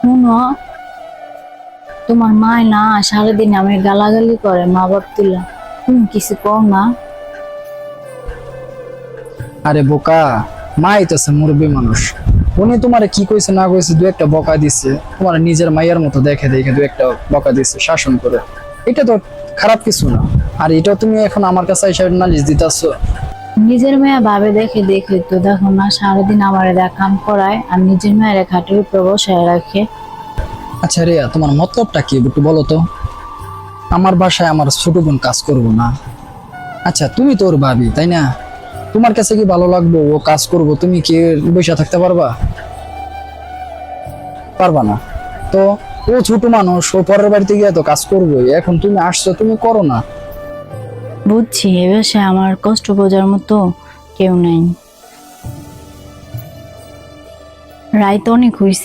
শুনো, তোমার মা না সারাদিন আমি গালাগালি করে মা বাপ তুলা, তুমি কিছু কও না? আরে বোকা, মাই তো আছে মুরব্বী মানুষ। উনি তোমারে কি কইছে না কইছে দু একটা বকা দিছে, তোমার নিজের মায়ের মতো দেখে দেখে দু একটা বকা দিছে শাসন করে। এটা তো খারাপ কিছু না। আর এটা তুমি এখন আমার কাছে এসে নালিশ দিতেছো। নিজের মেয়ে ভাবে দেখে দেখে তো দেখো না, সারাদিন আমার কাম করায় আর নিজের মেয়ের খাটের উপর বসায় রাখে। আচ্ছা রিয়া, তোমার মতলবটা কি একটু বলো তো। আমার বাসায় আমার ছোট বোন কাজ করবো না? আচ্ছা তুমি তো ওর ভাবি, তাই না? তোমার কাছে কি ভালো লাগবে ও কাজ করবো, তুমি কি বসে থাকতে পারবা? পারবা না। তো ও ছোট মানুষ, ও পরের বাড়িতে গিয়ে তো কাজ করবোই। এখন তুমি আসছো, তুমি করো না। বুঝছি, এবার সে আমার কষ্ট বোঝার মতো কেউ নাই। রায় তো অনেক হইছে।